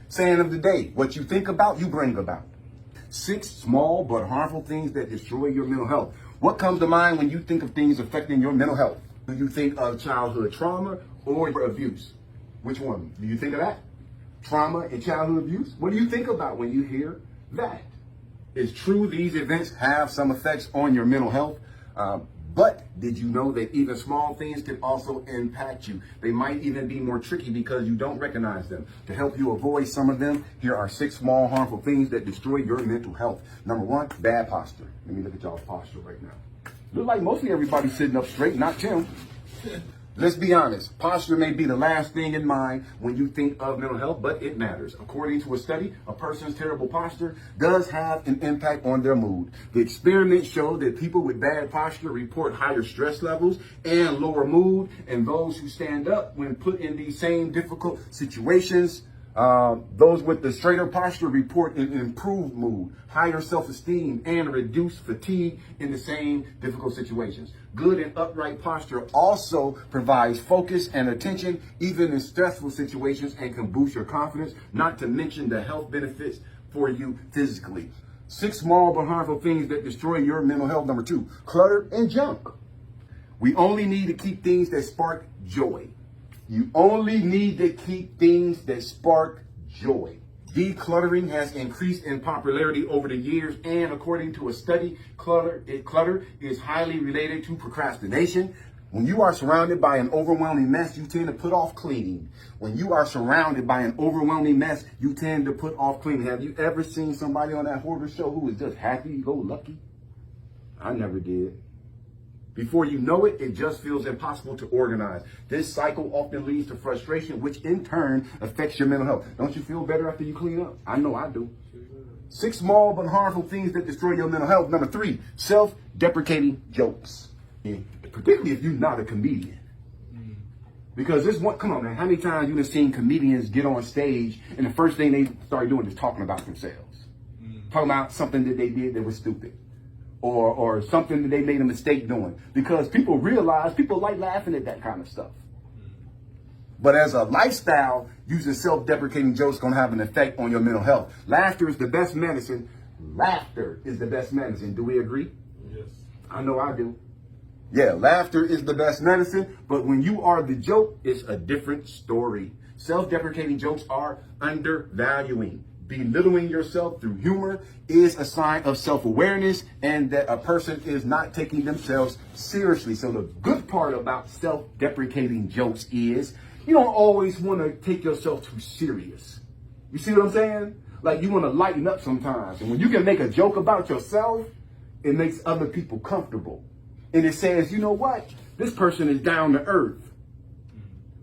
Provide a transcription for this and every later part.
Saying of the day, what you think about, you bring about. 6 small but harmful things that destroy your mental health. What comes to mind when you think of things affecting your mental health? Do you think of childhood trauma or abuse? Which one? Do you think of that? Trauma and childhood abuse? What do you think about when you hear that? It's true these events have some effects on your mental health, but did you know that even small things can also impact you? They might even be more tricky because you don't recognize them. To help you avoid some of them, here are 6 small harmful things that destroy your mental health. Number 1, bad posture. Let me look at y'all's posture right now. Look like mostly everybody's sitting up straight, not Tim. Let's be honest, posture may be the last thing in mind when you think of mental health, but it matters. According to a study, a person's terrible posture does have an impact on their mood. The experiments show that people with bad posture report higher stress levels and lower mood, and those who stand up when put in these same difficult situations, those with the straighter posture report an improved mood, higher self-esteem, and reduced fatigue in the same difficult situations. Good and upright posture also provides focus and attention even in stressful situations and can boost your confidence, not to mention the health benefits for you physically. 6 small but harmful things that destroy your mental health. Number 2, clutter and junk. We only need to keep things that spark joy. You only need to keep things that spark joy. Decluttering has increased in popularity over the years, and according to a study, clutter is highly related to procrastination. When you are surrounded by an overwhelming mess, you tend to put off cleaning. When you are surrounded by an overwhelming mess, you tend to put off cleaning. Have you ever seen somebody on that Hoarder show who is just happy-go-lucky? I never did. Before you know it, it just feels impossible to organize. This cycle often leads to frustration, which in turn affects your mental health. Don't you feel better after you clean up? I know I do. 6 small but harmful things that destroy your mental health. Number 3, self-deprecating jokes. Particularly if you're not a comedian. Because this one, come on man, how many times you've seen comedians get on stage and the first thing they start doing is talking about themselves. Talking about something that they did that was stupid. Or something that they made a mistake doing, because people like laughing at that kind of stuff. But as a lifestyle, using self-deprecating jokes is going to have an effect on your mental health. Laughter is the best medicine. Laughter is the best medicine. Do we agree? Yes. I know I do. Yeah, laughter is the best medicine, but when you are the joke, it's a different story. Self-deprecating jokes are undervaluing. Belittling yourself through humor is a sign of self-awareness and that a person is not taking themselves seriously. So the good part about self-deprecating jokes is you don't always want to take yourself too serious. You see what I'm saying? Like you want to lighten up sometimes. And when you can make a joke about yourself, it makes other people comfortable. And it says, you know what? This person is down to earth.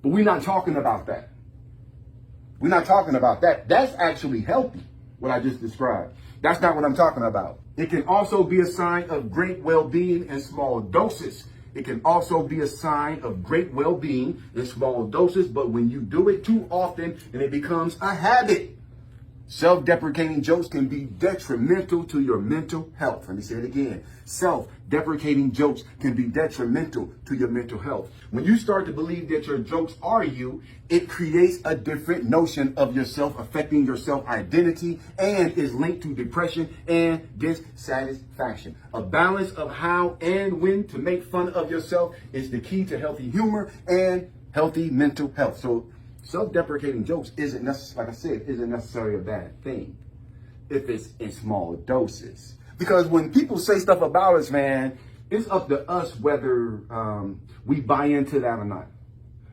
But we're not talking about that. We're not talking about that. That's actually healthy, what I just described. That's not what I'm talking about. It can also be a sign of great well-being in small doses. It can also be a sign of great well-being in small doses, but when you do it too often and it becomes a habit, self-deprecating jokes can be detrimental to your mental health. Let me say it again. Self-deprecating jokes can be detrimental to your mental health. When you start to believe that your jokes are you, it creates a different notion of yourself, affecting your self-identity, and is linked to depression and dissatisfaction. A balance of how and when to make fun of yourself is the key to healthy humor and healthy mental health. So self-deprecating jokes isn't necessarily, like I said, isn't necessarily a bad thing if it's in small doses. Because when people say stuff about us, man, it's up to us whether we buy into that or not.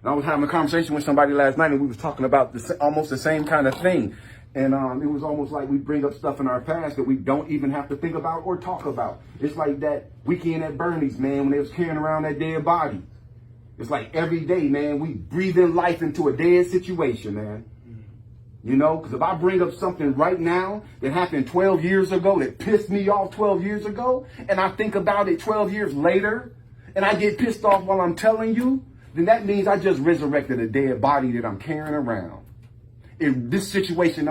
And I was having a conversation with somebody last night, and we was talking about almost the same kind of thing. And it was almost like we bring up stuff in our past that we don't even have to think about or talk about. It's like that weekend at Bernie's, man, when they was carrying around that dead body. It's like every day, man, we breathe in life into a dead situation, man. You know, because if I bring up something right now that happened 12 years ago that pissed me off 12 years ago, and I think about it 12 years later, and I get pissed off while I'm telling you, then that means I just resurrected a dead body that I'm carrying around. If this situation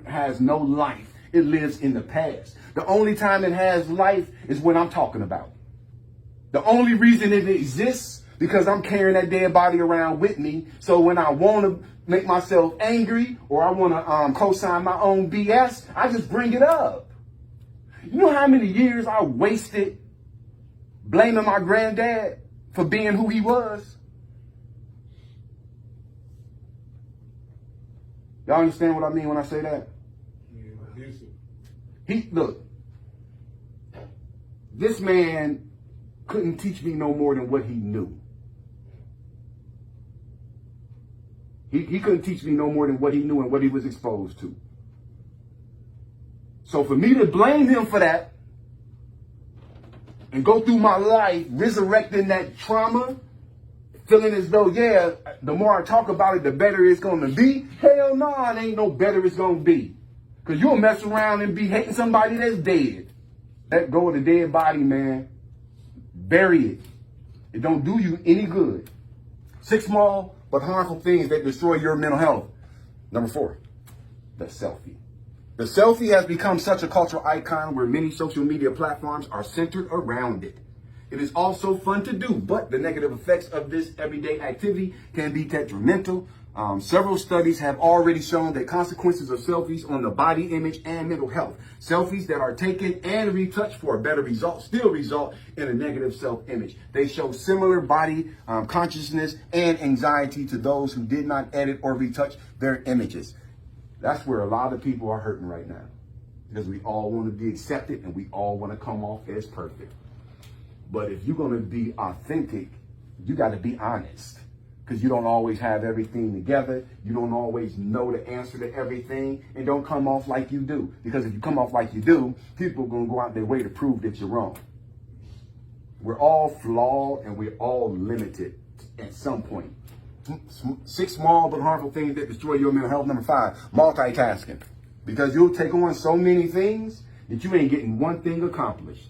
has no life, it lives in the past. The only time it has life is when I'm talking about it. The only reason it exists because I'm carrying that dead body around with me. So when I want to make myself angry or I want to co-sign my own BS, I just bring it up. You know how many years I wasted blaming my granddad for being who he was? Y'all understand what I mean when I say that? Look, this man couldn't teach me no more than what he knew. He couldn't teach me no more than what he knew and what he was exposed to. So for me to blame him for that and go through my life resurrecting that trauma, feeling as though, yeah, the more I talk about it, the better it's going to be. Hell no, it ain't no better it's going to be. Because you'll mess around and be hating somebody that's dead. Let go of the dead body, man. Bury it. It don't do you any good. 6 small but harmful things that destroy your mental health. Number 4, the selfie. The selfie has become such a cultural icon where many social media platforms are centered around it. It is also fun to do, but the negative effects of this everyday activity can be detrimental. Several studies have already shown that consequences of selfies on the body image and mental health. Selfies that are taken and retouched for a better result still result in a negative self-image. They show similar body consciousness and anxiety to those who did not edit or retouch their images. That's where a lot of people are hurting right now, because we all want to be accepted and we all want to come off as perfect. But if you're going to be authentic, you got to be honest. Because you don't always have everything together. You don't always know the answer to everything. And don't come off like you do. Because if you come off like you do, people are going to go out their way to prove that you're wrong. We're all flawed and we're all limited at some point. 6 small but harmful things that destroy your mental health. Number 5, multitasking. Because you'll take on so many things that you ain't getting one thing accomplished.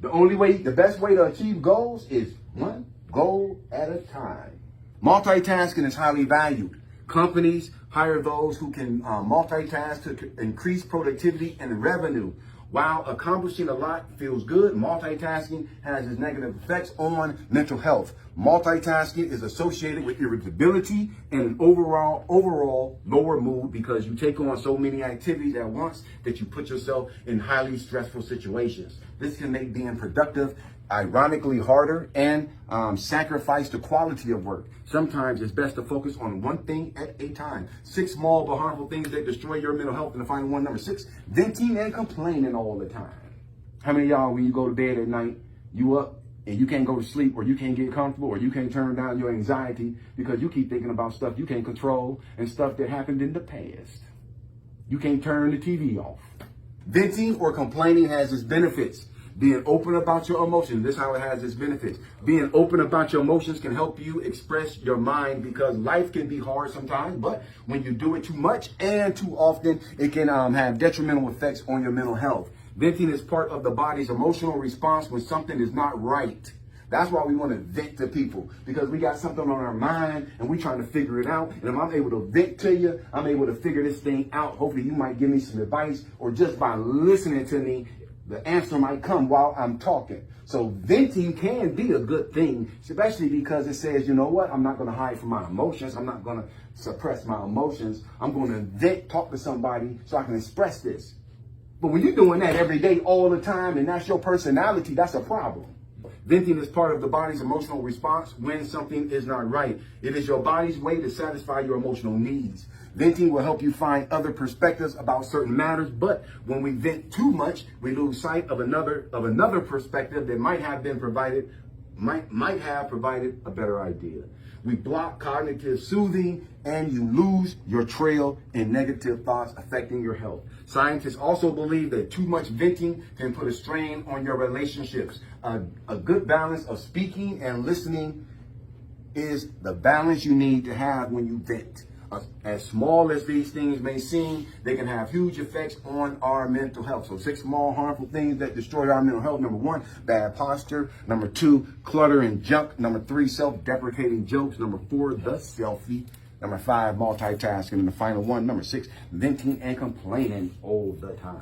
The best way to achieve goals is one goal at a time. Multitasking is highly valued. Companies hire those who can multitask to increase productivity and revenue. While accomplishing a lot feels good, multitasking has its negative effects on mental health. Multitasking is associated with irritability and an overall lower mood because you take on so many activities at once that you put yourself in highly stressful situations. This can make being productive ironically harder and sacrifice the quality of work. Sometimes it's best to focus on one thing at a time. 6 small but harmful things that destroy your mental health. And the final one, number 6, venting and complaining all the time. How many of y'all, when you go to bed at night, you up and you can't go to sleep, or you can't get comfortable, or you can't turn down your anxiety because you keep thinking about stuff you can't control and stuff that happened in the past? You can't turn the TV off. Venting or complaining has its benefits. Being open about your emotions, this is how it has its benefits. Being open about your emotions can help you express your mind, because life can be hard sometimes, but when you do it too much and too often, it can have detrimental effects on your mental health. Venting is part of the body's emotional response when something is not right. That's why we want to vent to people, because we got something on our mind and we trying to figure it out. And if I'm able to vent to you, I'm able to figure this thing out. Hopefully you might give me some advice, or just by listening to me, the answer might come while I'm talking. So venting can be a good thing, especially because it says, you know what, I'm not going to hide from my emotions. I'm not going to suppress my emotions. I'm going to vent, talk to somebody so I can express this. But when you're doing that every day, all the time, and that's your personality, that's a problem. Venting is part of the body's emotional response when something is not right. It is your body's way to satisfy your emotional needs. Venting will help you find other perspectives about certain matters, but when we vent too much, we lose sight of another perspective that might have provided a better idea. We block cognitive soothing, and you lose your trail in negative thoughts affecting your health. Scientists also believe that too much venting can put a strain on your relationships. A good balance of speaking and listening is the balance you need to have when you vent. As small as these things may seem, they can have huge effects on our mental health. So 6 small harmful things that destroy our mental health. Number 1, bad posture. Number 2, clutter and junk. Number 3, self-deprecating jokes. Number 4, the selfie. Number 5, multitasking. And the final one, number 6, venting and complaining all the time.